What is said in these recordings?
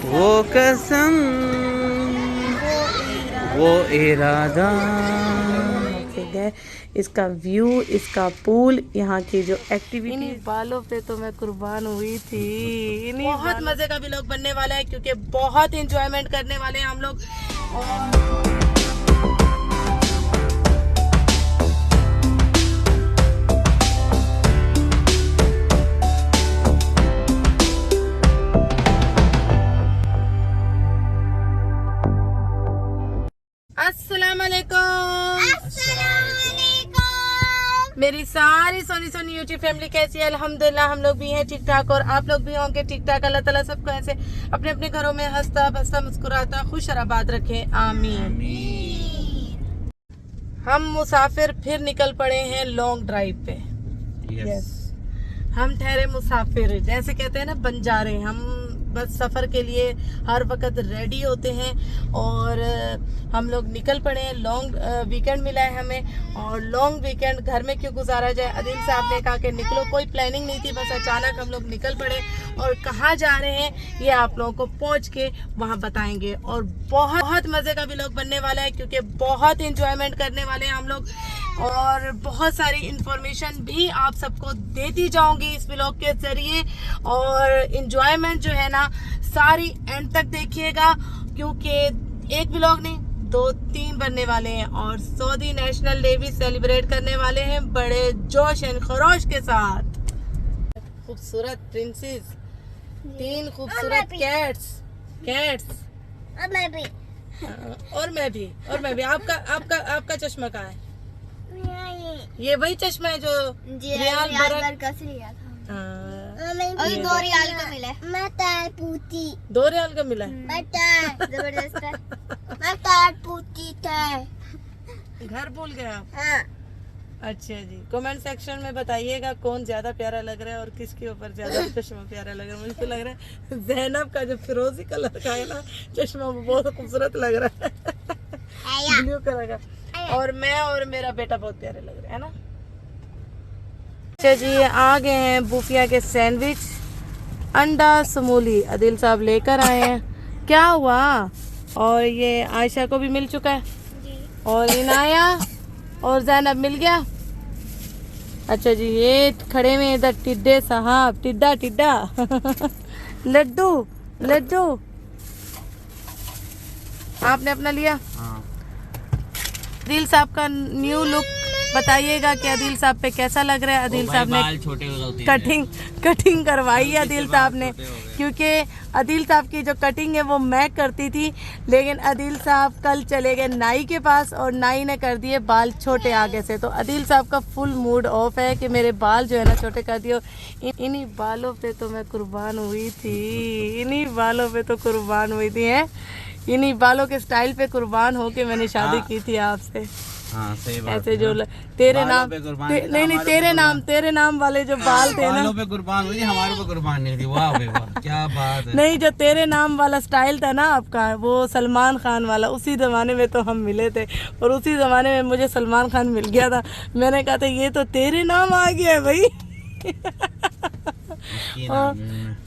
वो कसम वो इरादा। इसका व्यू, इसका पूल, यहाँ की जो एक्टिविटी, बालों पे तो मैं कुर्बान हुई थी। बहुत मजे का व्लॉग बनने वाला है क्योंकि बहुत एंजॉयमेंट करने वाले हैं हम लोग। मेरी सारी सोनी यूट्यूब फैमिली कैसी है? अल्हम्दुलिल्लाह हम लोग भी हैं ठीक ठाक और आप लोग भी होंगे ठीक ठाक। अल्लाह ताला सबको ऐसे अपने अपने घरों में हंसता बसता मुस्कुराता खुश आबाद रखे, आमीन। हम मुसाफिर फिर निकल पड़े हैं लॉन्ग ड्राइव पे। यस, हम ठहरे मुसाफिर, जैसे कहते हैं ना बंजारे। हम बस सफ़र के लिए हर वक्त रेडी होते हैं और हम लोग निकल पड़े हैं। लॉन्ग वीकेंड मिला है हमें और लॉन्ग वीकेंड घर में क्यों गुजारा जाए। अदील साहब ने कहा कि निकलो, कोई प्लानिंग नहीं थी, बस अचानक हम लोग निकल पड़े और कहाँ जा रहे हैं ये आप लोगों को पहुँच के वहाँ बताएंगे। और बहुत मज़े का व्लॉग बनने वाला है क्योंकि बहुत इंजॉयमेंट करने वाले हैं हम लोग और बहुत सारी इंफॉर्मेशन भी आप सबको देती जाऊंगी इस व्लॉग के जरिए। और इंजॉयमेंट जो है ना सारी एंड तक देखिएगा क्योंकि एक व्लॉग नहीं 2-3 बनने वाले हैं और सऊदी नेशनल डे भी सेलिब्रेट करने वाले हैं बड़े जोश एंड खरोश के साथ। खूबसूरत प्रिंसेस, 3 खूबसूरत कैट्स और मैं भी। आपका चश्मा कहाँ है? ये वही चश्मा है जो रियाल बरक लिया था। अभी 2 रियाल का मिला है। मैं तार पूती 2 रियाल का मिला है। मैं तार जबरदस्त है। मैं तार पूती था। घर भूल गए आप? हाँ। अच्छा जी, कमेंट सेक्शन में बताइएगा कौन ज्यादा प्यारा लग रहा है और किसके ऊपर ज्यादा चश्मा प्यारा लग रहा है। मुझे तो लग रहा है ज़ैनब का जो फिरोजी कलर का है ना चश्मा वो बहुत खूबसूरत लग रहा है ब्लू कलर का। और मैं और मेरा बेटा बहुत प्यारे लग रहे हैं ना। अच्छा जी, आ गए हैं बूफिया के सैंडविच, अंडा समूली अदिल साहब लेकर आए हैं। क्या हुआ? और ये आयशा को भी मिल चुका है और इनाया और ज़ैनब मिल गया। अच्छा जी, ये खड़े में इधर टिड्डे साहब, टिड्डा लड्डू आपने अपना लिया। अदील साहब का न्यू लुक बताइएगा कि अदील साहब पे कैसा लग रहा है। अदील साहब ने कटिंग करवाई है अदील साहब ने, क्योंकि अदील साहब की जो कटिंग है वो मैं करती थी, लेकिन अदील साहब कल चले गए नाई के पास और नाई ने कर दिए बाल छोटे आगे से। तो अदील साहब का फुल मूड ऑफ है कि मेरे बाल जो है ना छोटे कर दिए। इन्हीं बालों पे तो मैं कुर्बान हुई थी, इन्हीं बालों के स्टाइल पे कुर्बान होके मैंने शादी की थी आपसे। हाँ, सही बात ऐसे जो तेरे नाम तेरे नाम वाले जो बाल थे ना, बालों पे कुर्बान हुई, हमारे पे कुर्बान नहीं थी। वाह भाई वाह, क्या बात है। नहीं, जो तेरे नाम वाला स्टाइल था ना आपका, वो सलमान खान वाला, उसी जमाने में तो हम मिले थे और उसी जमाने में मुझे सलमान खान मिल गया था। मैंने कहा था ये तो तेरे नाम आ गया है भाई।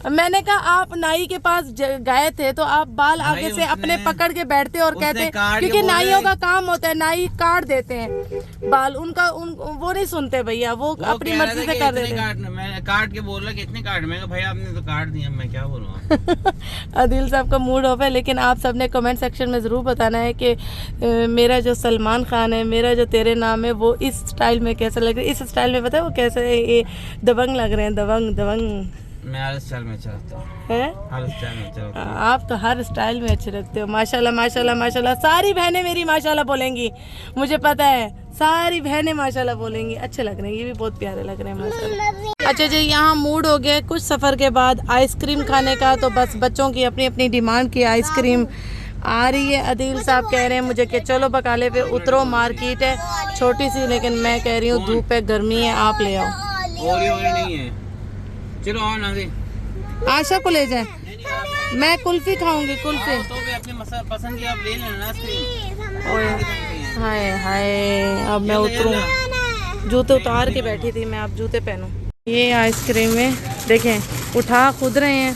मैंने कहा आप नाई के पास गए थे तो आप बाल आगे से अपने पकड़ के बैठते और कहते, क्योंकि नाइयों का काम होता है, नाई काट देते हैं बाल, वो नहीं सुनते भैया, वो अपनी मर्जी से कर देते हैं। मैं काट के बोल रहा कि इतने काट, मैं भाई आपने तो काट दिया, मैं क्या बोलूँ। अदील साहब का मूड ऑफ है, लेकिन आप सबने कमेंट सेक्शन में ज़रूर बताना है कि मेरा जो सलमान खान है, मेरा जो तेरे नाम है, वो इस स्टाइल में कैसा लग रहा है। इस स्टाइल में पता है वो कैसे ये दबंग लग रहे हैं, दबंग। मैं हर स्टाइल में अच्छा लगता हूँ, हर स्टाइल में अच्छा लगता हूँ। आप तो हर स्टाइल में अच्छे लगते हो, माशाल्लाह। सारी बहनें मेरी माशाल्लाह बोलेंगी, मुझे पता है, सारी बहनें माशाल्लाह बोलेंगी। अच्छे लग रहे हैं, ये भी बहुत प्यारे लग रहे हैं माशाल्लाह। अच्छा जी, यहाँ मूड हो गया कुछ सफ़र के बाद आइसक्रीम खाने का, तो बस बच्चों की अपनी अपनी डिमांड की आइसक्रीम आ रही है। अदील साहब कह रहे हैं मुझे कि चलो बकाले पे उतरो, मार्केट है छोटी सी, लेकिन मैं कह रही हूँ धूप है, गर्मी है, आप ले आओ। और नहीं है, चलो आओ ना दे। आशा को ले जाए, मैं कुल्फी खाऊंगी, कुल्फी। तो भी अपने पसंद की आप ले लेना आइसक्रीम। हाय अब मैं उतरूं, जूते उतार के बैठी थी मैं, अब जूते पहनूं। ये आइसक्रीम में देखें उठा खुद रहे हैं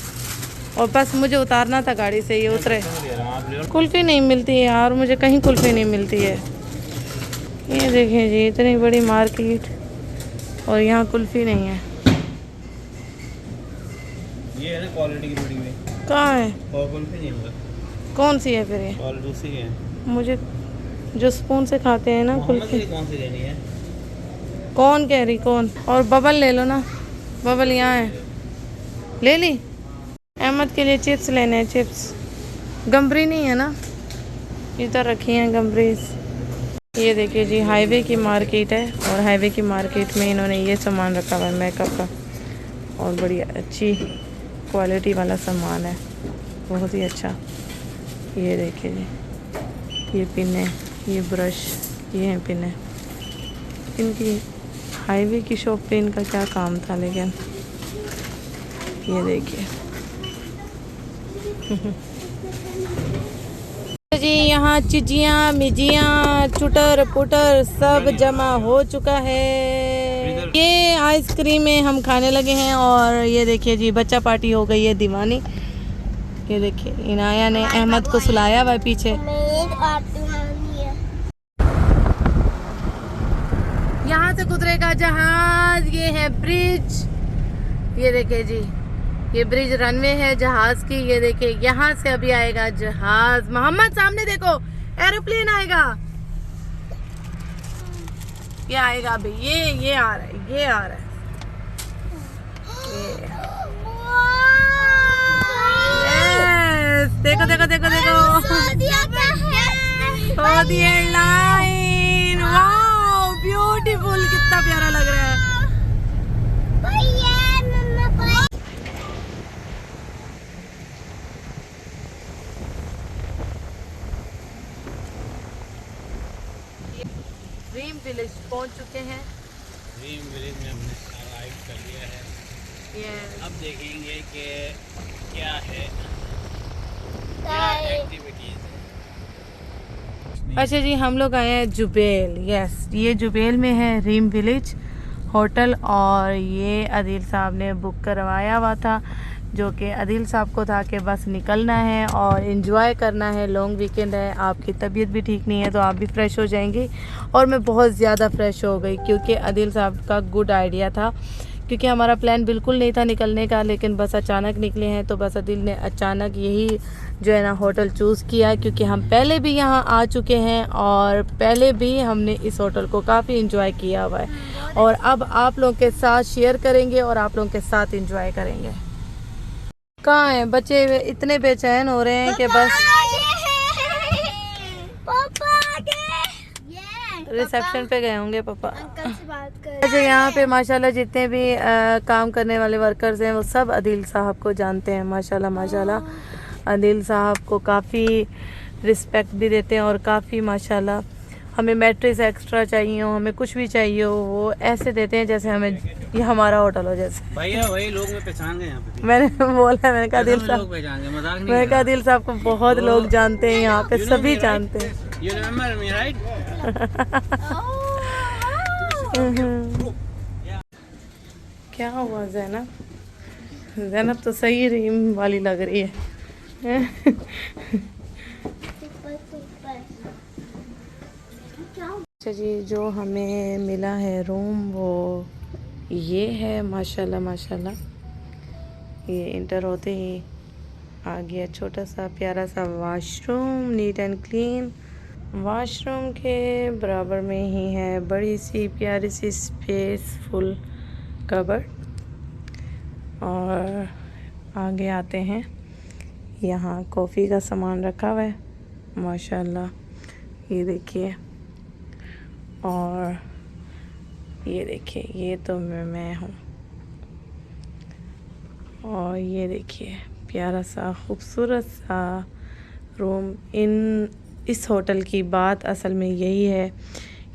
और बस मुझे उतारना था गाड़ी से, ये उतरे। आप ले लो। कुल्फ़ी नहीं मिलती है यार, मुझे कहीं कुल्फ़ी नहीं मिलती है। ये देखें जी, इतनी बड़ी मार्केट और यहाँ कुल्फ़ी नहीं है। ये है ना क्वालिटी की बड़ी हुई। कहाँ है? और कुल्फी नहीं होगा। कौन सी है फिर ये? और दूसरी है। मुझे जो स्पून से खाते हैं ना मोहम्मद कुल्फ़ी। की कौन सी लेनी है? कौन कह रही कौन? और बबल ले लो ना, बबल यहाँ है, ले ली। अहमद के लिए चिप्स लेने हैं, चिप्स। गम्बरी नहीं है ना, इधर रखी हैं गम्बरीज। ये देखिए जी, हाईवे की मार्केट है और हाईवे की मार्केट में इन्होंने ये सामान रखा हुआ है मेकअप का, और बड़ी अच्छी क्वालिटी वाला सामान है, बहुत ही अच्छा। ये देखिए जी, ये पिन है, ये ब्रश, ये हैं पिन है। इनकी हाईवे की शॉप पे इनका क्या काम था, लेकिन ये देखिए। जी यहाँ चिजियाँ मिजियाँ चुटर पुटर सब जमा हो चुका है। ये आइसक्रीमें हम खाने लगे हैं और ये देखिए जी, बच्चा पार्टी हो गई है दीवानी। ये देखिए, इनाया ने अहमद को सुलाया हुआ है पीछे। यहाँ से गुजरेगा जहाज, ये है ब्रिज। ये देखिए जी, ये ब्रिज रनवे है जहाज की। ये देखिए, यहाँ से अभी आएगा जहाज। मोहम्मद सामने देखो, एरोप्लेन आएगा। ये आएगा अभी, ये आ रहा है, ये आ रहा है। Yes, देखो देखो देखो देखो, सऊदी एयरलाइन। वाओ ब्यूटीफुल, कितना प्यारा लग रहा है। ड्रीम विलेज पहुंच चुके हैं। ड्रीम विलेज में हमने अराइव कर लिया है। Yes. अब देखेंगे कि क्या है, क्या एक्टिविटीज है। अच्छा जी, हम लोग आए हैं जुबेल। यस, ये जुबेल में है ड्रीम विलेज होटल, और ये अदील साहब ने बुक करवाया हुआ था, जो कि अदील साहब को था कि बस निकलना है और एंजॉय करना है। लॉन्ग वीकेंड है, आपकी तबीयत भी ठीक नहीं है तो आप भी फ्रेश हो जाएंगी। और मैं बहुत ज़्यादा फ्रेश हो गई, क्योंकि अदील साहब का गुड आइडिया था, क्योंकि हमारा प्लान बिल्कुल नहीं था निकलने का, लेकिन बस अचानक निकले हैं। तो बस अदील ने अचानक यही जो है ना होटल चूज़ किया, क्योंकि हम पहले भी यहाँ आ चुके हैं और पहले भी हमने इस होटल को काफ़ी एंजॉय किया हुआ है, और अब आप लोगों के साथ शेयर करेंगे और आप लोगों के साथ एंजॉय करेंगे। कहाँ हैं बच्चे? इतने बेचैन हो रहे हैं कि बस रिसेप्शन पे गए होंगे पापा। अच्छा, यहाँ पे माशाल्लाह जितने भी काम करने वाले वर्कर्स हैं वो सब अदील साहब को जानते हैं। माशाल्लाह माशाल्लाह अदील साहब को काफ़ी रिस्पेक्ट भी देते हैं, और काफ़ी माशाल्लाह हमें मैट्रेस एक्स्ट्रा चाहिए हो, हमें कुछ भी चाहिए हो, वो ऐसे देते हैं जैसे हमें ये हमारा होटल हो जैसे। भैया वही लोग में पहचान गए यहाँ पे। मैंने बोला, मैंने कहा अदील साहब, मैंने कहा अदील साहब को बहुत लोग जानते हैं यहाँ पे, सभी जानते हैं। You remember me, right? क्या हुआ ज़ैनब? ज़ैनब तो सही रीम वाली लग रही है। अच्छा जी, जो हमें मिला है रूम वो ये है। माशाल्लाह माशाल्लाह, ये इंटर होते ही आ गया छोटा सा प्यारा सा washroom, neat and clean. Washroom के बराबर में ही है बड़ी सी प्यारी सी स्पेसफुल कबर्ड। और आगे आते हैं, यहाँ कॉफ़ी का सामान रखा हुआ है माशाल्लाह, ये देखिए। और ये देखिए, ये तो मैं हूँ। और ये देखिए प्यारा सा खूबसूरत सा रूम। इस होटल की बात असल में यही है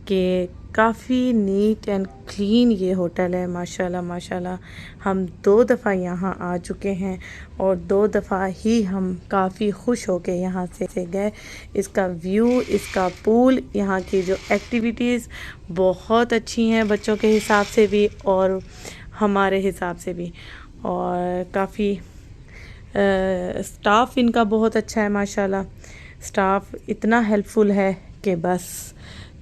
कि काफ़ी नीट एंड क्लीन ये होटल है माशाल्लाह माशाल्लाह। हम 2 दफ़ा यहाँ आ चुके हैं और 2 दफ़ा ही हम काफ़ी खुश हो के यहाँ से गए। इसका व्यू, इसका पूल, यहाँ की जो एक्टिविटीज़ बहुत अच्छी हैं बच्चों के हिसाब से भी और हमारे हिसाब से भी, और काफ़ी स्टाफ इनका बहुत अच्छा है माशाल्लाह। स्टाफ इतना हेल्पफुल है कि बस,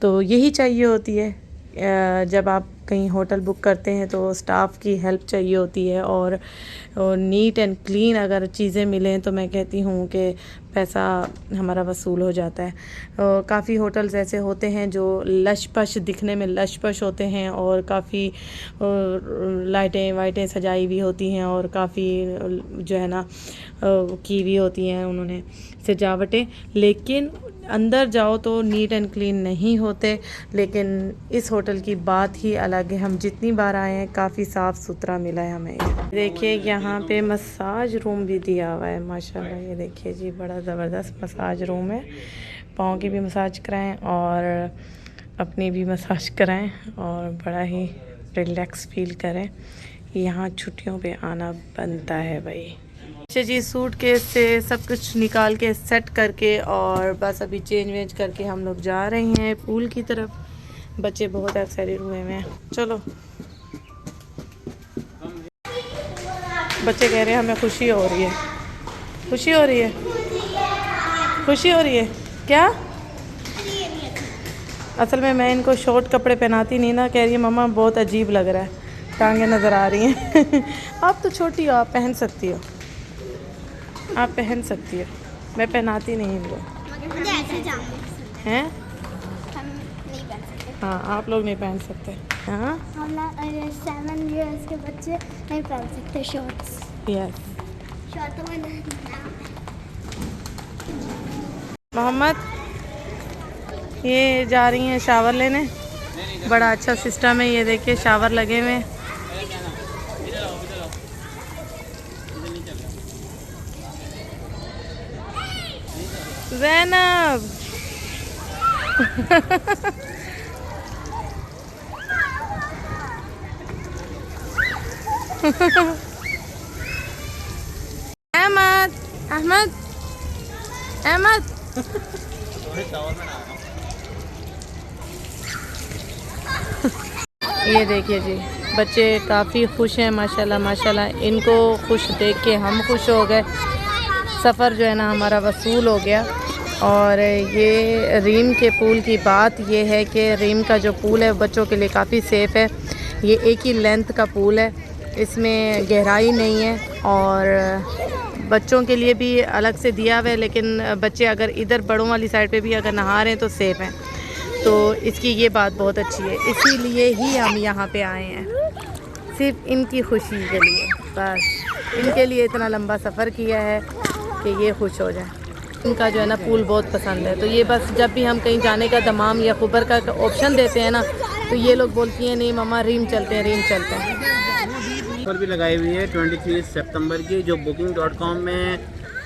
तो यही चाहिए होती है जब आप कहीं होटल बुक करते हैं तो स्टाफ की हेल्प चाहिए होती है। और नीट एंड क्लीन अगर चीज़ें मिलें तो मैं कहती हूँ कि पैसा हमारा वसूल हो जाता है। काफ़ी होटल्स ऐसे होते हैं जो लश-पश दिखने में लश-पश होते हैं और काफ़ी लाइटें वाइटें सजाई हुई होती हैं और काफ़ी जो है ना की हुई होती हैं उन्होंने सजावटें, लेकिन अंदर जाओ तो नीट एंड क्लीन नहीं होते। लेकिन इस होटल की बात ही अलग है, हम जितनी बार आए हैं काफ़ी साफ़ सुथरा मिला है हमें। देखिए यहाँ पे मसाज रूम भी दिया हुआ है माशाल्लाह। ये देखिए जी, बड़ा ज़बरदस्त मसाज रूम है। पाँव की भी मसाज कराएं और अपनी भी मसाज कराएं और बड़ा ही रिलैक्स फील करें। यहाँ छुट्टियों पे आना बनता है भाई। अच्छा जी, सूट केस से सब कुछ निकाल के सेट करके और बस अभी चेंज वेंज करके हम लोग जा रहे हैं पूल की तरफ। बच्चे बहुत एक्साइटेड हुए हैं। चलो, बच्चे कह रहे हैं हमें खुशी हो रही है, खुशी हो रही है, खुशी हो रही है। क्या? असल में मैं इनको शॉर्ट कपड़े पहनाती नहीं ना, कह रही है मम्मा बहुत अजीब लग रहा है, टांगें नज़र आ रही हैं। आप तो छोटी हो, आप पहन सकती हो, आप पहन सकती हो, मैं पहनाती नहीं इनको। हैं? हाँ, आप लोग नहीं पहन सकते। हाँ, हम 7 इयर्स के बच्चे नहीं पहन सकते शॉर्ट्स। यस। शॉर्ट में मोहम्मद ये जा रही हैं शावर लेने, बड़ा अच्छा सिस्टम है ये, देखिए शावर लगे हुए हैं। ज़ैनब अहमद, अहमद, अहमद। ये देखिए जी, बच्चे काफ़ी खुश हैं माशाल्लाह माशाल्लाह। इनको खुश देख के हम खुश हो गए। सफ़र जो है ना हमारा वसूल हो गया। और ये रीम के पूल की बात ये है कि रीम का जो पूल है बच्चों के लिए काफ़ी सेफ़ है। ये एक ही लेंथ का पूल है, इसमें गहराई नहीं है और बच्चों के लिए भी अलग से दिया हुआ है। लेकिन बच्चे अगर इधर बड़ों वाली साइड पे भी अगर नहा रहे हैं तो सेफ़ हैं। तो इसकी ये बात बहुत अच्छी है, इसीलिए ही हम यहाँ पे आए हैं, सिर्फ इनकी खुशी के लिए। बस इनके लिए इतना लंबा सफ़र किया है कि ये खुश हो जाए। इनका जो है ना पूल बहुत पसंद है, तो ये बस जब भी हम कहीं जाने का दमाम या खुबर का ऑप्शन देते हैं ना तो ये लोग बोलती हैं नहीं मम्मा रीम चलते हैं, रीम चलते हैं। ऑफर भी लगाई हुई है 23 सितंबर की, जो booking.com में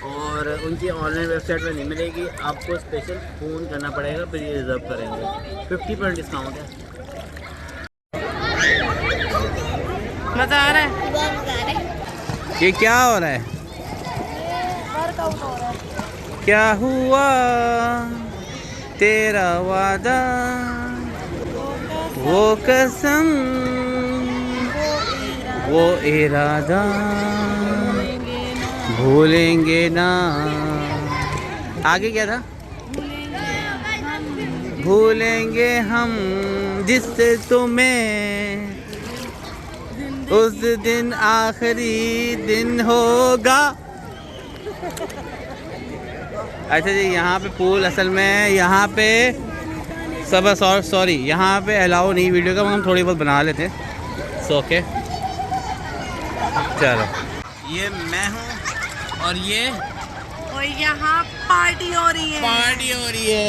और उनकी ऑनलाइन वेबसाइट में नहीं मिलेगी। आपको स्पेशल फ़ोन करना पड़ेगा, फिर ये रिज़र्व करेंगे। 50% डिस्काउंट है। मज़ा आ रहा है? ये क्या हो रहा है? क्या हुआ तेरा वादा, वो कसम, वो इरादा, भूलेंगे ना। आगे क्या था? भूलेंगे हम जिससे तुम्हें उस दिन आखिरी दिन होगा। अच्छा जी, यहाँ पे पूल असल में यहाँ पे सब सॉरी यहाँ पे अलाउ नहीं वीडियो का, हम थोड़ी बहुत बना लेते हैं। सो ओके, चलो। ये मैं हूँ और ये और यहाँ पार्टी हो रही है, पार्टी हो रही है।